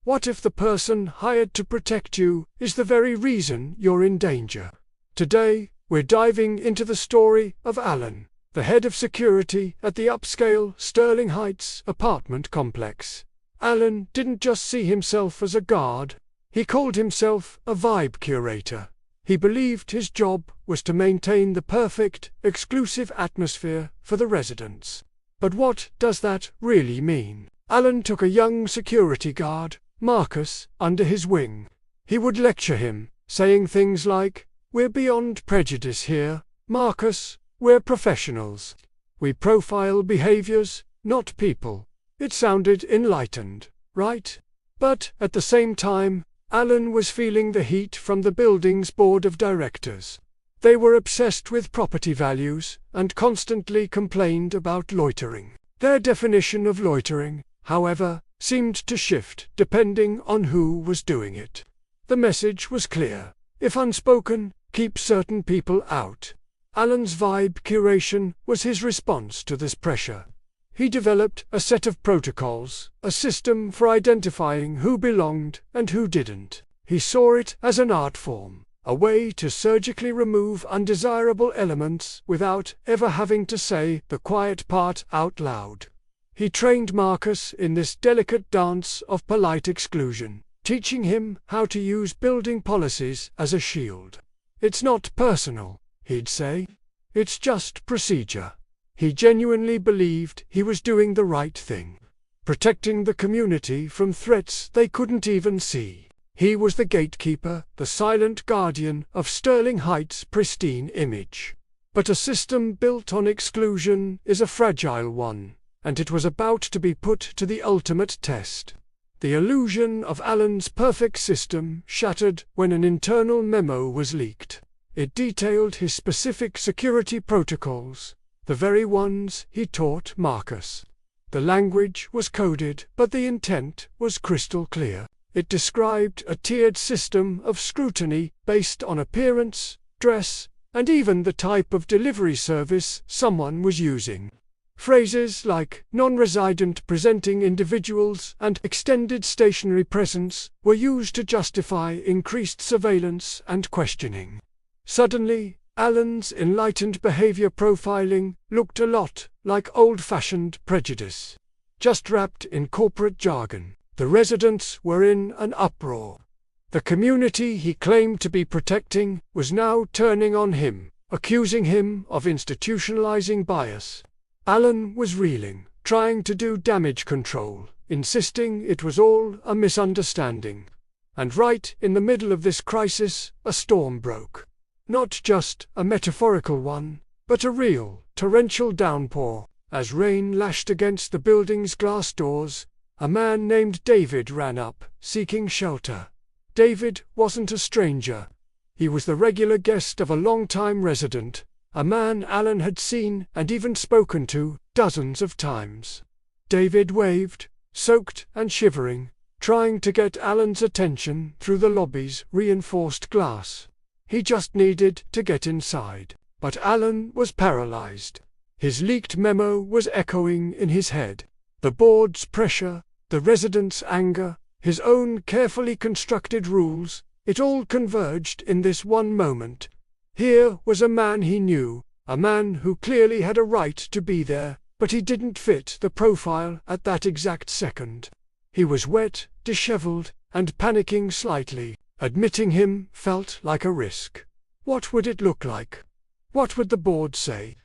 What if the person hired to protect you is the very reason you're in danger? Today, we're diving into the story of Alan, the head of security at the upscale Sterling Heights apartment complex. Alan didn't just see himself as a guard. He called himself a vibe curator. He believed his job was to maintain the perfect, exclusive atmosphere for the residents. But what does that really mean? Alan took a young security guard, Marcus, under his wing. He would lecture him, saying things like, "We're beyond prejudice here, Marcus, we're professionals. We profile behaviors, not people." It sounded enlightened, right? But at the same time, Alan was feeling the heat from the building's board of directors. They were obsessed with property values and constantly complained about loitering. Their definition of loitering, however, seemed to shift depending on who was doing it. The message was clear. If unspoken, keep certain people out. Alan's vibe curation was his response to this pressure. He developed a set of protocols, a system for identifying who belonged and who didn't. He saw it as an art form, a way to surgically remove undesirable elements without ever having to say the quiet part out loud. He trained Marcus in this delicate dance of polite exclusion, teaching him how to use building policies as a shield. "It's not personal," he'd say. "It's just procedure." He genuinely believed he was doing the right thing, protecting the community from threats they couldn't even see. He was the gatekeeper, the silent guardian of Sterling Heights' pristine image. But a system built on exclusion is a fragile one, and it was about to be put to the ultimate test. The illusion of Alan's perfect system shattered when an internal memo was leaked. It detailed his specific security protocols, the very ones he taught Marcus. The language was coded, but the intent was crystal clear. It described a tiered system of scrutiny based on appearance, dress, and even the type of delivery service someone was using. Phrases like non-resident presenting individuals and extended stationary presence were used to justify increased surveillance and questioning. Suddenly, Alan's enlightened behavior profiling looked a lot like old-fashioned prejudice, just wrapped in corporate jargon. The residents were in an uproar. The community he claimed to be protecting was now turning on him, accusing him of institutionalizing bias. Alan was reeling, trying to do damage control, insisting it was all a misunderstanding. And right in the middle of this crisis, a storm broke. Not just a metaphorical one, but a real, torrential downpour. As rain lashed against the building's glass doors, a man named David ran up, seeking shelter. David wasn't a stranger. He was the regular guest of a long-time resident, a man Alan had seen and even spoken to dozens of times. David waved, soaked and shivering, trying to get Alan's attention through the lobby's reinforced glass. He just needed to get inside. But Alan was paralyzed. His leaked memo was echoing in his head. The board's pressure, the residents' anger, his own carefully constructed rules, it all converged in this one moment. Here was a man he knew, a man who clearly had a right to be there, but he didn't fit the profile at that exact second. He was wet, disheveled, and panicking slightly. Admitting him felt like a risk. What would it look like? What would the board say?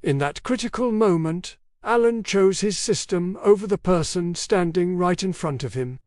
In that critical moment, Alan chose his system over the person standing right in front of him.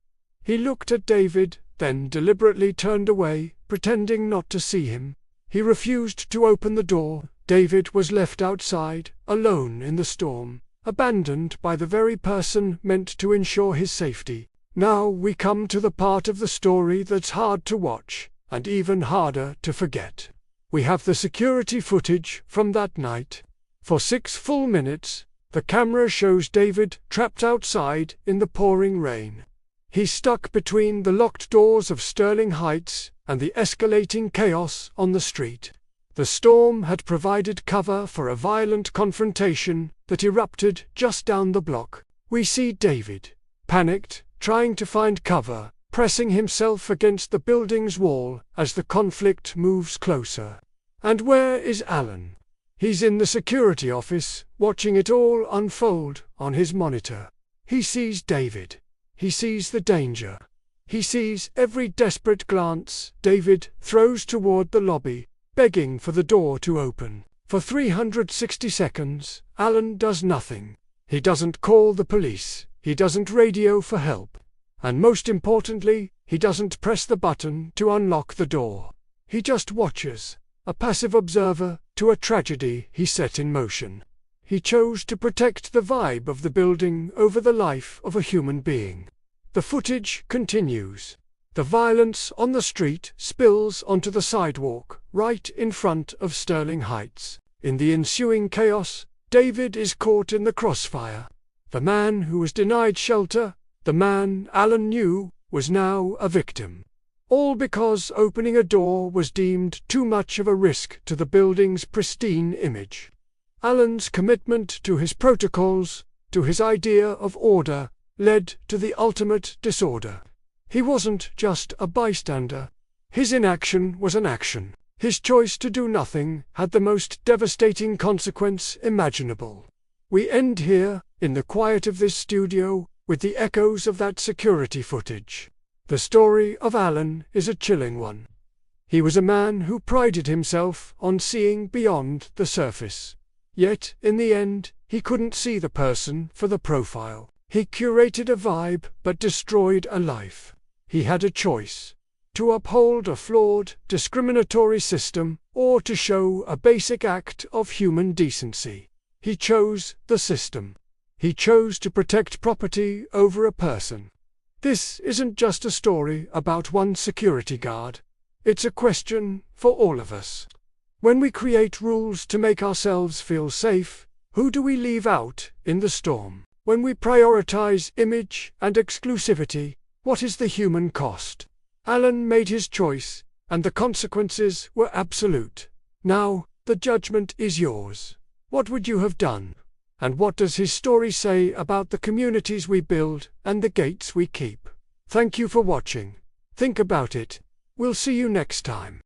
He looked at David, then deliberately turned away, pretending not to see him. He refused to open the door. David was left outside, alone in the storm, abandoned by the very person meant to ensure his safety. Now we come to the part of the story that's hard to watch, and even harder to forget. We have the security footage from that night. For 6 full minutes, the camera shows David trapped outside in the pouring rain. He's stuck between the locked doors of Sterling Heights and the escalating chaos on the street. The storm had provided cover for a violent confrontation that erupted just down the block. We see David, panicked, trying to find cover, pressing himself against the building's wall as the conflict moves closer. And where is Alan? He's in the security office, watching it all unfold on his monitor. He sees David. He sees the danger. He sees every desperate glance David throws toward the lobby, begging for the door to open. For 360 seconds, Alan does nothing. He doesn't call the police. He doesn't radio for help. And most importantly, he doesn't press the button to unlock the door. He just watches, a passive observer to a tragedy he set in motion. He chose to protect the vibe of the building over the life of a human being. The footage continues. The violence on the street spills onto the sidewalk, right in front of Sterling Heights. In the ensuing chaos, David is caught in the crossfire. The man who was denied shelter, the man Alan knew, was now a victim. All because opening a door was deemed too much of a risk to the building's pristine image. Alan's commitment to his protocols, to his idea of order, led to the ultimate disorder. He wasn't just a bystander. His inaction was an action. His choice to do nothing had the most devastating consequence imaginable. We end here, in the quiet of this studio, with the echoes of that security footage. The story of Alan is a chilling one. He was a man who prided himself on seeing beyond the surface. Yet, in the end, he couldn't see the person for the profile. He curated a vibe but destroyed a life. He had a choice: to uphold a flawed, discriminatory system, or to show a basic act of human decency. He chose the system. He chose to protect property over a person. This isn't just a story about one security guard. It's a question for all of us. When we create rules to make ourselves feel safe, who do we leave out in the storm? When we prioritize image and exclusivity, what is the human cost? Alan made his choice, and the consequences were absolute. Now, the judgment is yours. What would you have done? And what does his story say about the communities we build and the gates we keep? Thank you for watching. Think about it. We'll see you next time.